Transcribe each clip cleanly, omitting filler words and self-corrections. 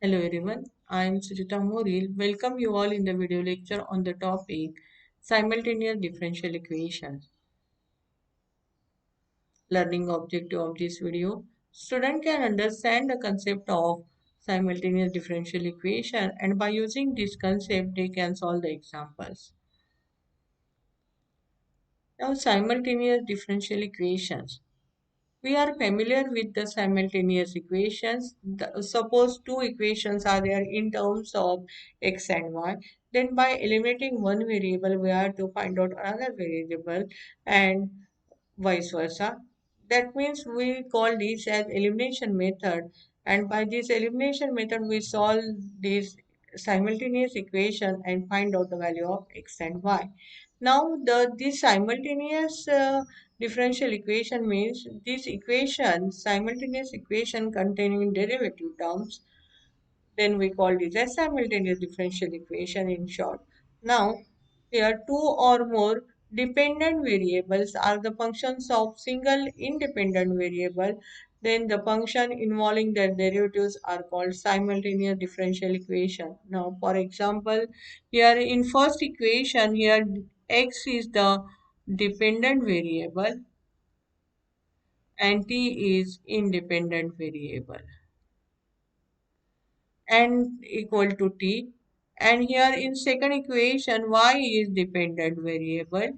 Hello everyone, I am Sujita Moril. Welcome you all in the video lecture on the topic simultaneous differential equations. Learning objective of this video. Student can understand the concept of simultaneous differential equation and by using this concept they can solve the examples. Now simultaneous differential equations. We are familiar with the simultaneous equations. Suppose two equations are there in terms of x and y. Then by eliminating one variable, we have to find out another variable and vice versa. That means we call this as elimination method. And by this elimination method, we solve this simultaneous equation and find out the value of x and y. Now, this simultaneous differential equation means this equation, simultaneous equation containing derivative terms, then we call this as simultaneous differential equation in short. Now, here two or more dependent variables are the functions of single independent variable. Then the function involving their derivatives are called simultaneous differential equation. Now, for example, here in first equation, here x is the dependent variable and t is independent variable and equal to t, and here in second equation y is dependent variable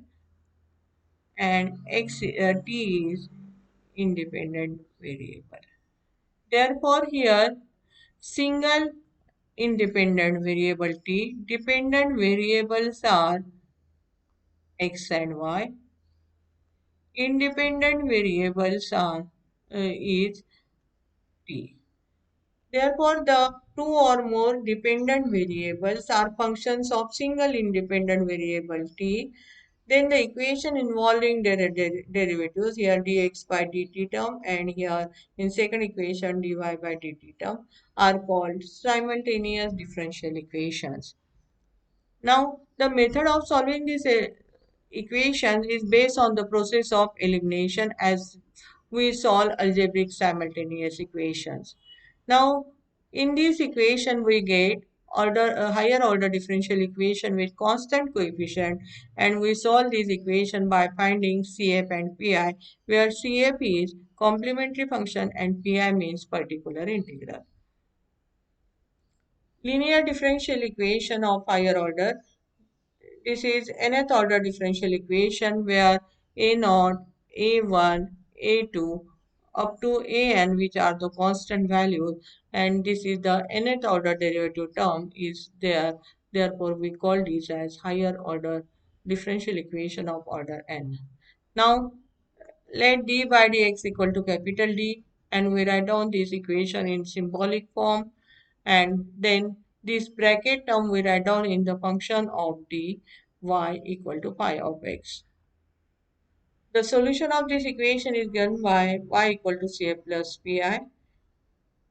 and t is independent variable. Therefore here single independent variable t, dependent variables are x and y, independent variables are is t. Therefore, the two or more dependent variables are functions of single independent variable t. Then the equation involving their derivatives, here dx by dt term and here in second equation dy by dt term, are called simultaneous differential equations. Now, the method of solving these equations is based on the process of elimination as we solve algebraic simultaneous equations. Now, in this equation, we get a higher order differential equation with constant coefficient, and we solve this equation by finding CF and PI, where CF is complementary function and PI means particular integral. Linear differential equation of higher order. This is nth order differential equation where a naught, a1, a2 up to an, which are the constant values, and this is the nth order derivative term is there. Therefore, we call this as higher order differential equation of order n. Now, let d by dx equal to capital D, and we write down this equation in symbolic form, and then this bracket term we write down in the function of d y equal to pi of x. The solution of this equation is given by y equal to cf plus pi,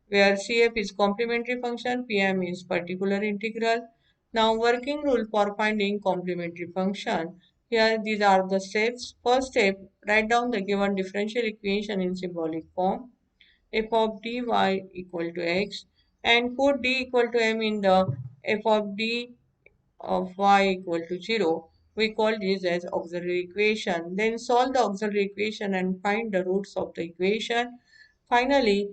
where cf is complementary function, pi means particular integral. Now working rule for finding complementary function. Here these are the steps. First step, write down the given differential equation in symbolic form. F of dy equal to x, and put d equal to m in the f of d of y equal to 0. We call this as auxiliary equation. Then solve the auxiliary equation and find the roots of the equation. Finally,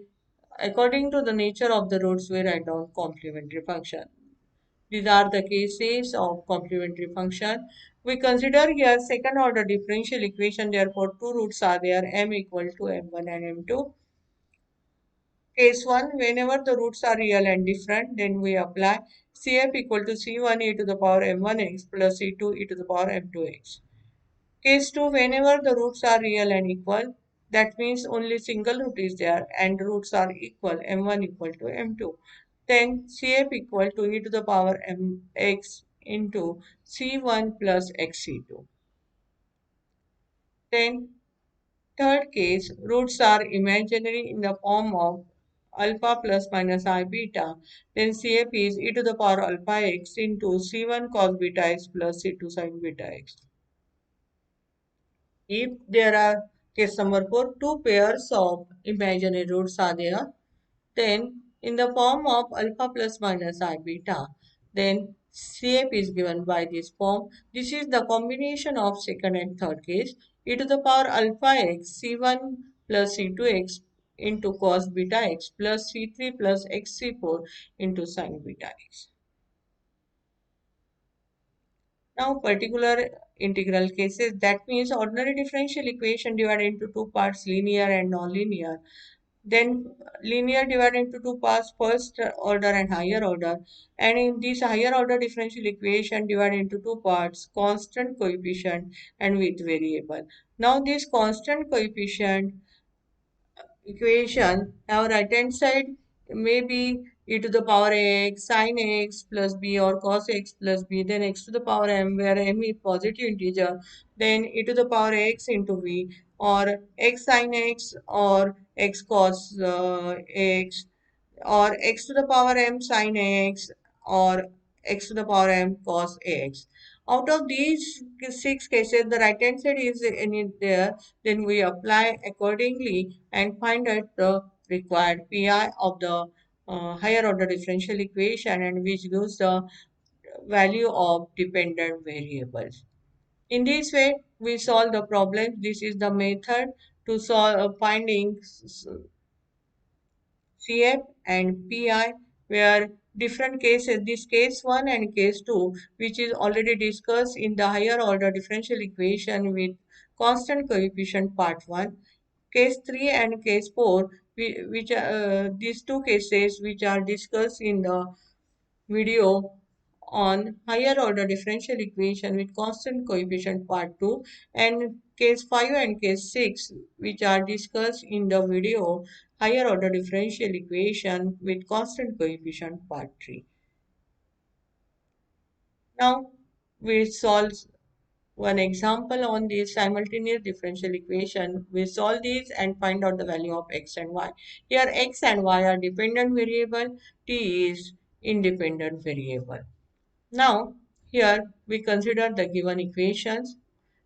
according to the nature of the roots, we write down complementary function. These are the cases of complementary function. We consider here second order differential equation. Therefore, two roots are there, m equal to m1 and m2. Case 1, whenever the roots are real and different, then we apply CF equal to C1 e to the power m1x plus C2 e to the power m2x. Case 2, whenever the roots are real and equal, that means only single root is there and roots are equal, m1 equal to m2. Then CF equal to e to the power mx into C1 plus xC2. Then third case, roots are imaginary in the form of alpha plus minus I beta. Then CF is e to the power alpha x into C1 cos beta x plus C2 sin beta x. If there are, case number 4, two pairs of imaginary roots are there, then in the form of alpha plus minus I beta. Then CF is given by this form. This is the combination of second and third case. E to the power alpha x C1 plus C2x into cos beta x plus C3 plus x C4 into sin beta x. Now, particular integral cases, that means ordinary differential equation divided into two parts, linear and nonlinear. Then linear divided into two parts, first order and higher order. And in this higher order differential equation divided into two parts, constant coefficient and with variable. Now this constant coefficient equation, our right hand side may be e to the power x sin x plus b or cos x plus b, then x to the power m where m is positive integer, then e to the power x into v, or x sin x or x cos x, or x to the power m sin ax or x to the power m cos ax. Out of these six cases, the right hand side is in it there, then we apply accordingly and find out the required pi of the higher order differential equation, and which gives the value of dependent variables. In this way, we solve the problem. This is the method to solve finding CF and PI, where different cases, this case 1 and case 2, which is already discussed in the higher order differential equation with constant coefficient part 1, case 3 and case 4, which these two cases which are discussed in the video on higher order differential equation with constant coefficient part 2, and case 5 and case 6 which are discussed in the video higher order differential equation with constant coefficient part 3. Now we solve one example on this simultaneous differential equation. We solve these and find out the value of x and y. Here x and y are dependent variable, t is independent variable. Now, here we consider the given equations.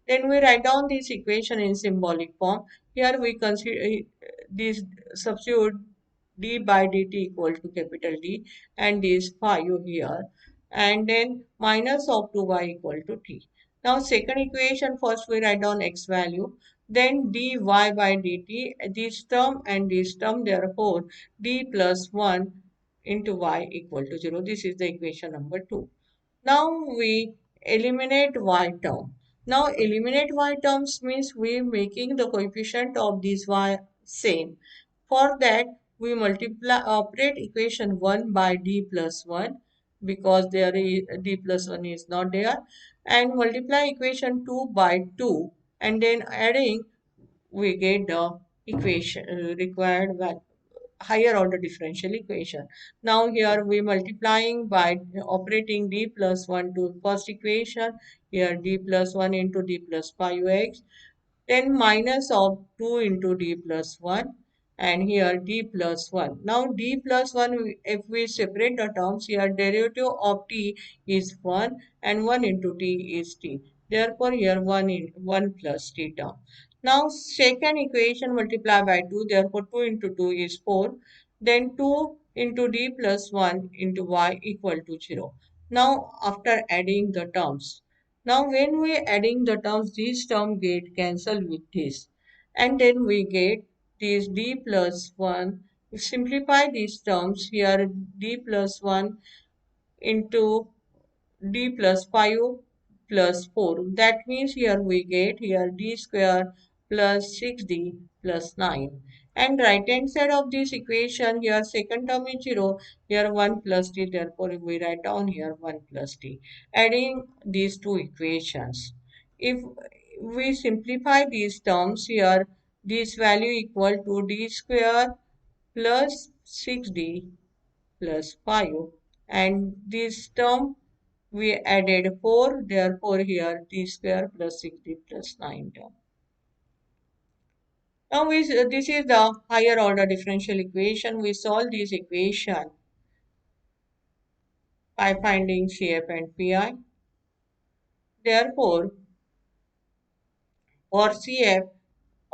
Then we write down this equation in symbolic form. Here we consider this substitute d by dt equal to capital D and this phi here, and then minus of 2y equal to t. Now second equation, first we write down x value, then dy by dt, this term and this term, therefore d plus 1 into y equal to 0. This is the equation number 2. Now we eliminate y term. Now eliminate y terms means we making the coefficient of these y same. For that we multiply operate equation 1 by d plus 1 because there is d plus 1 is not there, and multiply equation 2 by 2, and then adding we get the equation required value, higher order differential equation. Now here we multiplying by operating d plus 1 to first equation, here d plus 1 into d plus 5x, then minus of 2 into d plus 1, and here d plus 1. Now d plus 1, if we separate the terms, here derivative of t is 1 and 1 into t is t. Therefore here 1 in 1 plus t term. Now second equation multiply by 2, therefore 2 into 2 is 4. Then 2 into d plus 1 into y equal to 0. Now after adding the terms, now when we adding the terms, these terms get cancelled with this. And then we get this d plus 1. Simplify these terms, here d plus 1 into d plus 5 plus 4. That means here we get here d square plus 6d plus 9. And right hand side of this equation, here second term is 0, here 1 plus d, therefore we write down here 1 plus d. Adding these two equations, if we simplify these terms, here this value equal to d square plus 6d plus 5, and this term we added 4, therefore here d square plus 6d plus 9 term. Now this is the higher order differential equation. We solve this equation by finding CF and PI. Therefore, for CF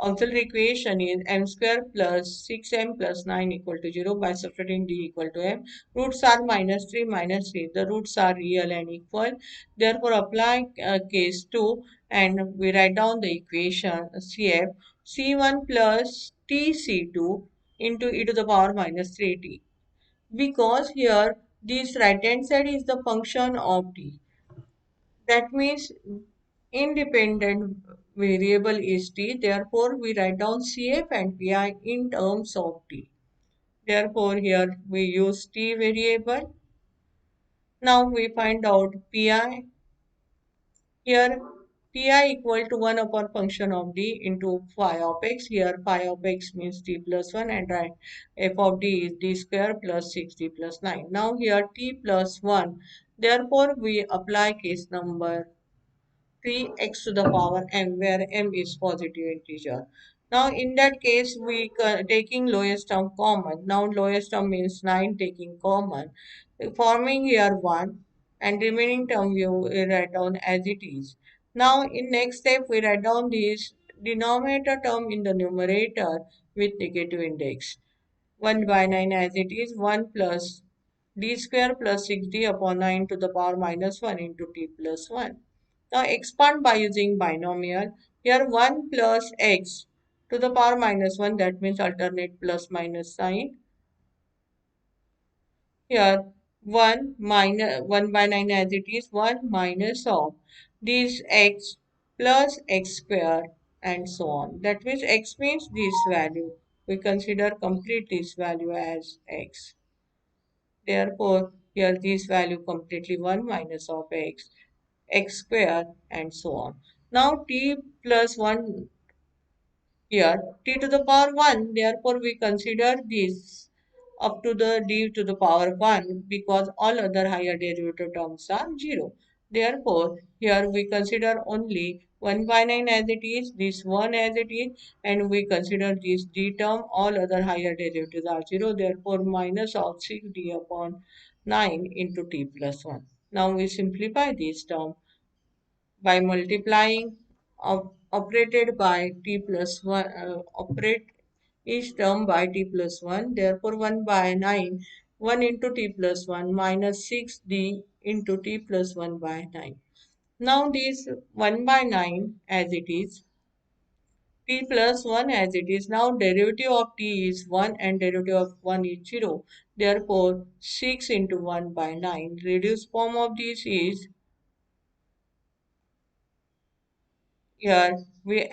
Auxiliary equation is m square plus 6m plus 9 equal to 0 by substituting d equal to m. Roots are minus 3. The roots are real and equal. Therefore, apply case 2 and we write down the equation CF C1 plus TC2 into e to the power minus 3t. Because here this right hand side is the function of t. That means independent variable is t. Therefore, we write down CF and PI in terms of t. Therefore, here we use t variable. Now we find out PI. Here Pi equal to 1 upon function of d into phi of x. Here phi of x means t plus 1 and right f of d is d square plus 6d plus 9. Now here t plus 1. Therefore, we apply case number 3x to the power m where m is positive integer. Now in that case we taking lowest term common. Now lowest term means 9 taking common, forming here 1 and remaining term we write down as it is. Now in next step we write down this denominator term in the numerator with negative index. 1 by 9 as it is, 1 plus d square plus 6d upon 9 to the power minus 1 into t plus 1. Now expand by using binomial. Here 1 plus x to the power minus 1, that means alternate plus minus sign. Here 1 by 9 as it is, 1 minus of this x plus x square and so on. That means x means this value. We consider complete this value as x. Therefore, here this value completely 1 minus of x, x square and so on. Now t plus 1 here, t to the power 1, therefore we consider this up to the d to the power 1 because all other higher derivative terms are 0. Therefore, here we consider only 1 by 9 as it is, this 1 as it is, and we consider this d term, all other higher derivatives are 0. Therefore, minus of 6d upon 9 into t plus 1. Now we simplify this term by multiplying operated by t plus 1 operate each term by t plus 1, therefore 1 by 9, 1 into t plus 1 minus 6d into t plus 1 by 9. Now this 1 by 9 as it is, t plus 1 as it is. Now derivative of t is 1 and derivative of 1 is 0. Therefore 6 into 1 by 9. Reduced form of this is here we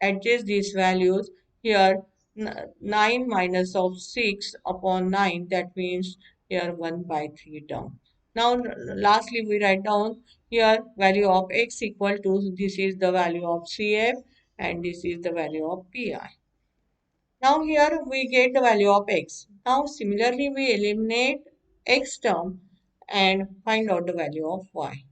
adjust these values. Here 9 minus of 6 upon 9, that means here 1 by 3 term. Now lastly we write down here value of x equal to, this is the value of CF and this is the value of PI. Now here we get the value of x. Now similarly we eliminate x term and find out the value of y.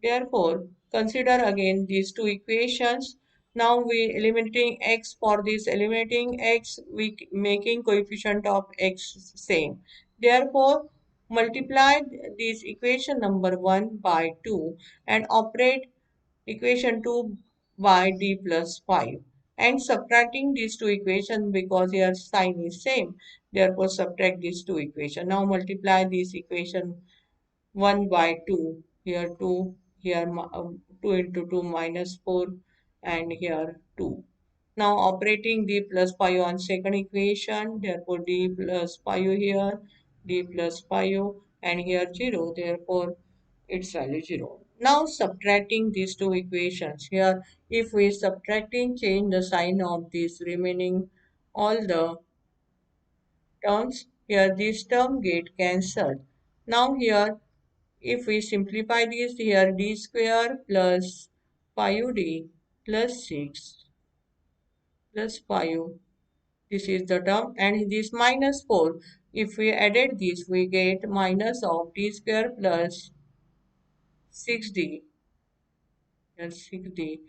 Therefore, consider again these two equations. Now we eliminating x, for this eliminating x, we making coefficient of x same. Therefore, multiply this equation number 1 by 2 and operate equation 2 by d plus 5 and subtracting these two equations because here sign is same. Therefore, subtract these two equations. Now multiply this equation 1 by 2, here 2, here 2 into 2 minus 4 and here 2. Now operating d plus pi on second equation, therefore d plus pi here, d plus pi and here 0, therefore its value 0. Now subtracting these two equations, here if we subtracting change the sign of this remaining all the terms, here this term get cancelled. Now here if we simplify this, here d square plus 5d plus 6 plus 5, this is the term, and this minus 4. If we added this, we get minus of d square plus 6d plus 6d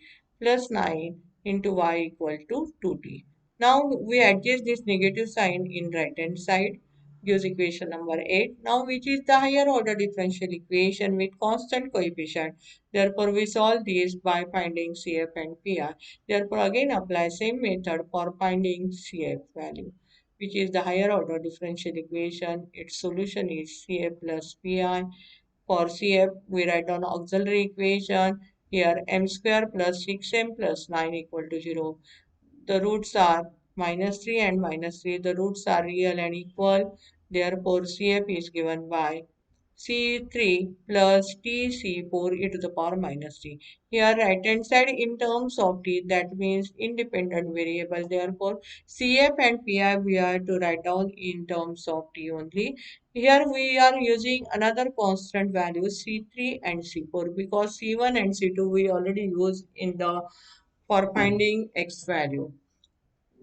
plus 9 into y equal to 2d. Now we adjust this negative sign in right hand side. gives equation number 8. Now, which is the higher order differential equation with constant coefficient? Therefore, we solve these by finding CF and PI. Therefore, again apply same method for finding CF value, which is the higher order differential equation. Its solution is CF plus PI. For CF, we write down auxiliary equation. Here, m square plus 6m plus 9 equal to 0. The roots are minus 3 and minus 3. The roots are real and equal. Therefore, CF is given by C3 plus TC4 e to the power minus t. Here, right hand side in terms of t, that means independent variable. Therefore, CF and PI we are to write down in terms of t only. Here we are using another constant value C3 and C4 because C1 and C2 we already used in the for finding x value.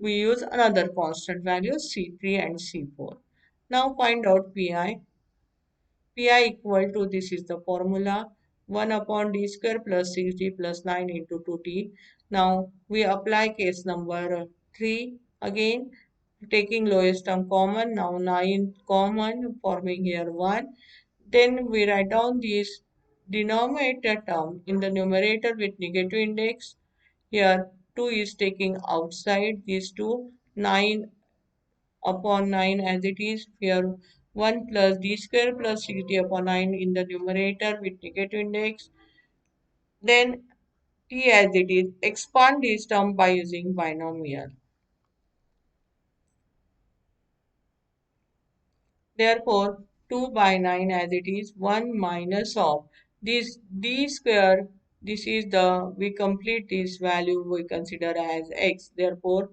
We use another constant value C3 and C4. Now find out Pi. Pi equal to, this is the formula, 1 upon d square plus 6d plus 9 into 2t. Now we apply case number 3 again, taking lowest term common. Now 9 common, forming here 1. Then we write down this denominator term in the numerator with negative index. Here 2 is taking outside these two, 9 upon 9 as it is. Here 1 plus d square plus 6d upon 9 in the numerator with negative index. Then t as it is. Expand this term by using binomial. Therefore, 2 by 9 as it is, 1 minus of this d square, this is the, we complete this value we consider as x. Therefore,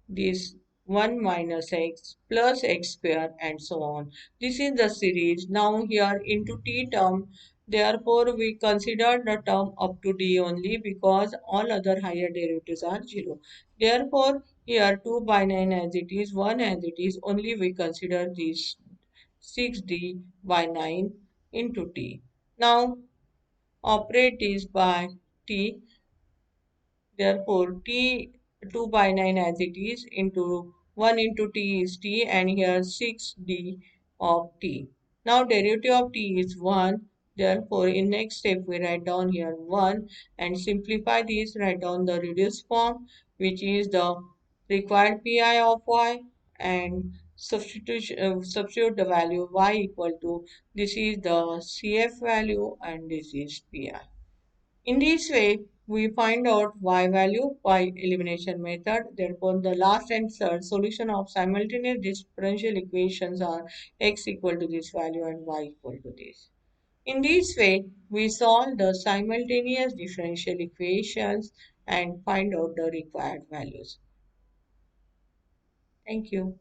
this 1 minus x plus x square and so on. This is the series. Now here into t term, therefore we consider the term up to d only because all other higher derivatives are 0. Therefore, here 2 by 9 as it is, 1 as it is, only we consider this 6d by 9 into t. Now operate this by t. Therefore, t 2 by 9 as it is into 1 into t is t and here 6d of t. Now derivative of t is 1. Therefore, in next step we write down here 1 and simplify this, write down the reduced form which is the required pi of y and substitute the value y equal to, this is the CF value and this is pi. In this way, we find out y value by elimination method. Therefore, the last and third solution of simultaneous differential equations are x equal to this value and y equal to this. In this way, we solve the simultaneous differential equations and find out the required values. Thank you.